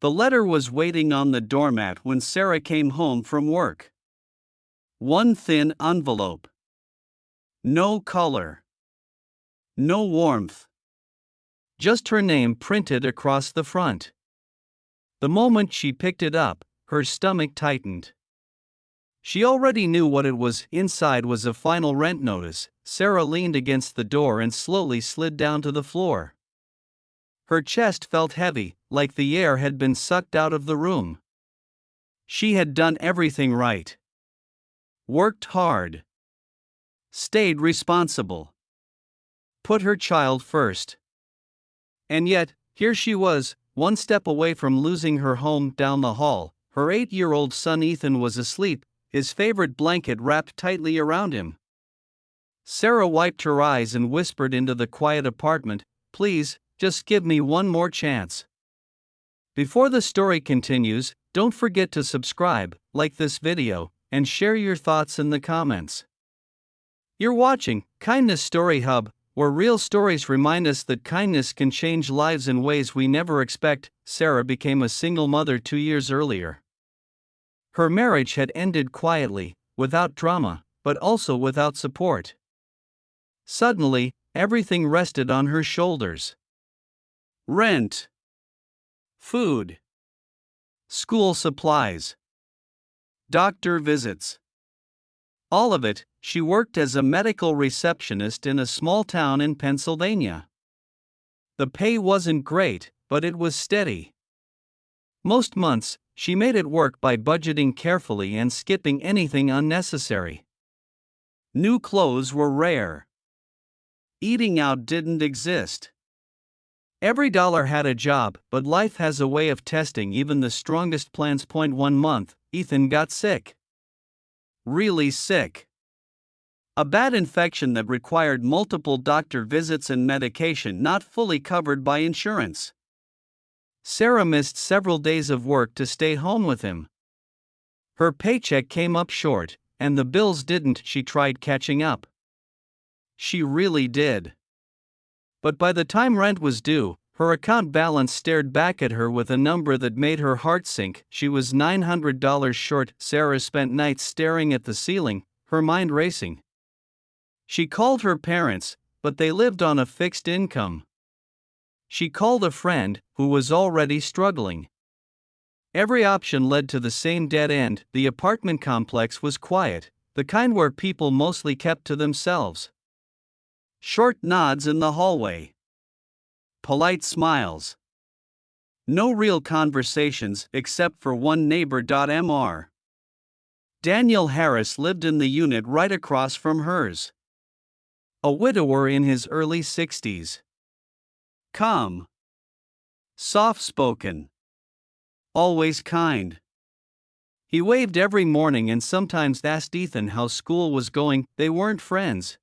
The letter was waiting on the doormat when Sarah came home from work. One thin envelope. No color. No warmth. Just her name printed across the front. The moment she picked it up, her stomach tightened. She already knew what it was. Inside was a final rent notice. Sarah leaned against the door and slowly slid down to the floor. Her chest felt heavy, like the air had been sucked out of the room. She had done everything right. Worked hard. Stayed responsible. Put her child first. And yet, here she was, one step away from losing her home. Down the hall, her 8-year-old son Ethan was asleep, his favorite blanket wrapped tightly around him. Sarah wiped her eyes and whispered into the quiet apartment, "Please, just give me one more chance." Before the story continues, don't forget to subscribe, like this video, and share your thoughts in the comments. You're watching Kindness Story Hub, where real stories remind us that kindness can change lives in ways we never expect. Sarah became a single mother 2 years earlier. Her marriage had ended quietly, without drama, but also without support. Suddenly, everything rested on her shoulders. Rent, food, school supplies, doctor visits. All of it. She worked as a medical receptionist in a small town in Pennsylvania. The pay wasn't great, but it was steady. Most months, she made it work by budgeting carefully and skipping anything unnecessary. New clothes were rare. Eating out didn't exist. Every dollar had a job, but life has a way of testing even the strongest plans. 1 month, Ethan got sick. Really sick. A bad infection that required multiple doctor visits and medication not fully covered by insurance. Sarah missed several days of work to stay home with him. Her paycheck came up short, and the bills didn't. She tried catching up. She really did. But by the time rent was due, her account balance stared back at her with a number that made her heart sink. She was $900 short. Sarah spent nights staring at the ceiling, her mind racing. She called her parents, but they lived on a fixed income. She called a friend, who was already struggling. Every option led to the same dead end. The apartment complex was quiet, the kind where people mostly kept to themselves. Short nods in the hallway. Polite smiles. No real conversations except for one neighbor. Mr. Daniel Harris lived in the unit right across from hers. A widower in his early 60s. Calm. Soft-spoken. Always kind. He waved every morning and sometimes asked Ethan how school was going. They weren't friends.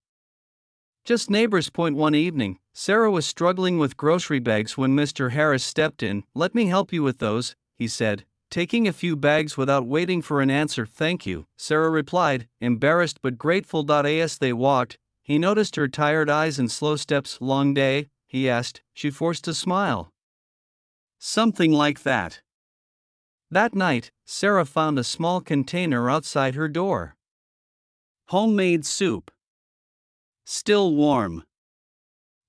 Just neighbors. One evening, Sarah was struggling with grocery bags when Mr. Harris stepped in. "Let me help you with those," he said, taking a few bags without waiting for an answer. "Thank you," Sarah replied, embarrassed but grateful. As they walked, he noticed her tired eyes and slow steps. "Long day?" he asked. She forced a smile. "Something like that." That night, Sarah found a small container outside her door. Homemade soup. Still warm.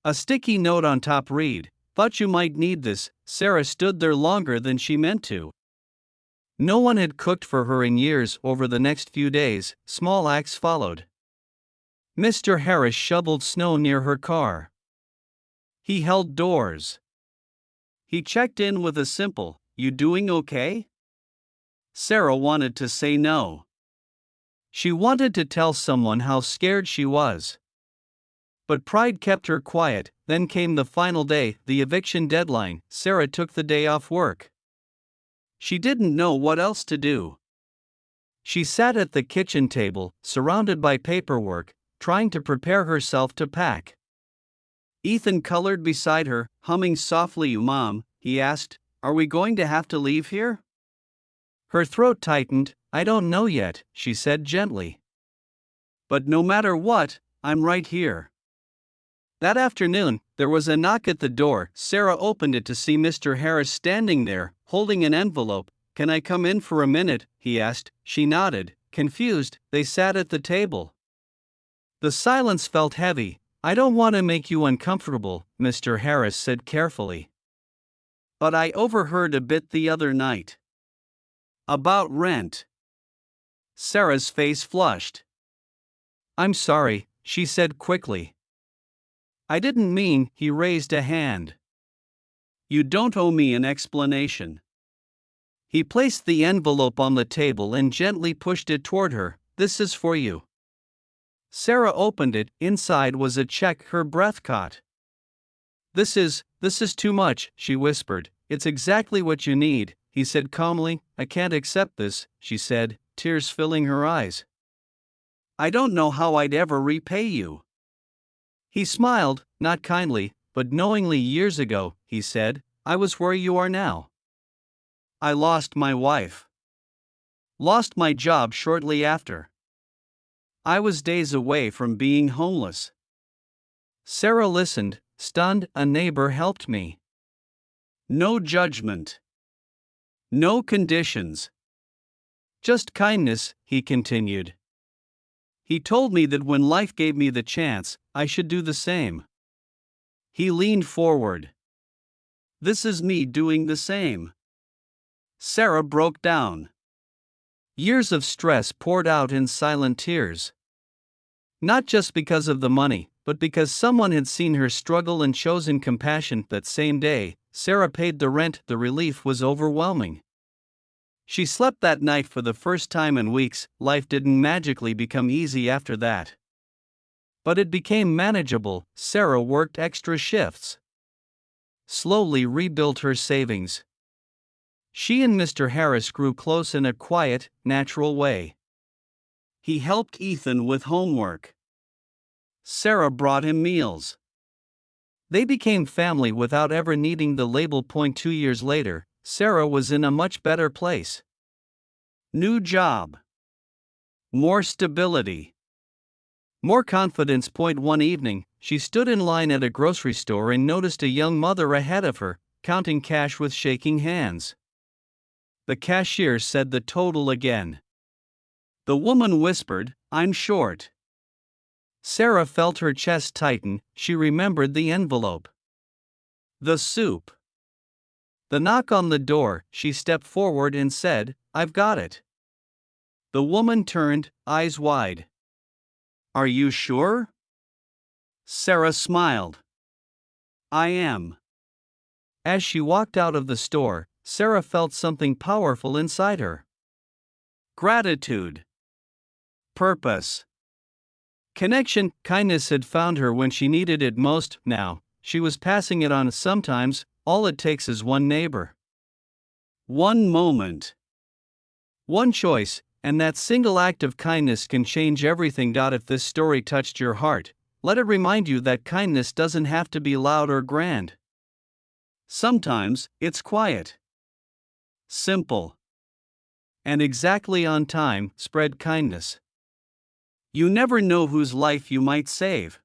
A sticky note on top read, "Thought you might need this." Sarah stood there longer than she meant to. No one had cooked for her in years. Over the next few days, small acts followed. Mr. Harris shoveled snow near her car. He held doors. He checked in with a simple, "You doing okay?" Sarah wanted to say no. She wanted to tell someone how scared she was. But pride kept her quiet. Then came the final day, the eviction deadline. Sarah took the day off work. She didn't know what else to do. She sat at the kitchen table, surrounded by paperwork, trying to prepare herself to pack. Ethan colored beside her, humming softly. "Mom," he asked, "are we going to have to leave here?" Her throat tightened. "I don't know yet," she said gently. "But no matter what, I'm right here." That afternoon, there was a knock at the door. Sarah opened it to see Mr. Harris standing there, holding an envelope. "Can I come in for a minute?" he asked. She nodded. Confused, they sat at the table. The silence felt heavy. "I don't want to make you uncomfortable," Mr. Harris said carefully. "But I overheard a bit the other night. About rent." Sarah's face flushed. "I'm sorry," she said quickly. "I didn't mean," he raised a hand. "You don't owe me an explanation." He placed the envelope on the table and gently pushed it toward her. "This is for you." Sarah opened it. Inside was a check. Her breath caught. This is too much," she whispered. "It's exactly what you need," he said calmly. "I can't accept this," she said, tears filling her eyes. "I don't know how I'd ever repay you." He smiled, not kindly, but knowingly. "Years ago," he said, "I was where you are now. I lost my wife. Lost my job shortly after. I was days away from being homeless." Sarah listened, stunned. "A neighbor helped me. No judgment. No conditions. Just kindness," he continued. "He told me that when life gave me the chance, I should do the same." He leaned forward. "This is me doing the same." Sarah broke down. Years of stress poured out in silent tears. Not just because of the money, but because someone had seen her struggle and chosen compassion. That same day, Sarah paid the rent. The relief was overwhelming. She slept that night for the first time in weeks. Life didn't magically become easy after that. But it became manageable. Sarah worked extra shifts. Slowly rebuilt her savings. She and Mr. Harris grew close in a quiet, natural way. He helped Ethan with homework. Sarah brought him meals. They became family without ever needing the label. 2 years later, Sarah was in a much better place. New job. More stability. More confidence. One evening, she stood in line at a grocery store and noticed a young mother ahead of her, counting cash with shaking hands. The cashier said the total again. The woman whispered, "I'm short." Sarah felt her chest tighten. She remembered the envelope. The soup. The knock on the door. She stepped forward and said, "I've got it." The woman turned, eyes wide. "Are you sure?" Sarah smiled. "I am." As she walked out of the store, Sarah felt something powerful inside her. Gratitude. Purpose. Connection. Kindness had found her when she needed it most. Now, she was passing it on. Sometimes, all it takes is one neighbor. One moment. One choice, and that single act of kindness can change everything. If this story touched your heart, let it remind you that kindness doesn't have to be loud or grand. Sometimes, it's quiet, simple, and exactly on time. Spread kindness. You never know whose life you might save.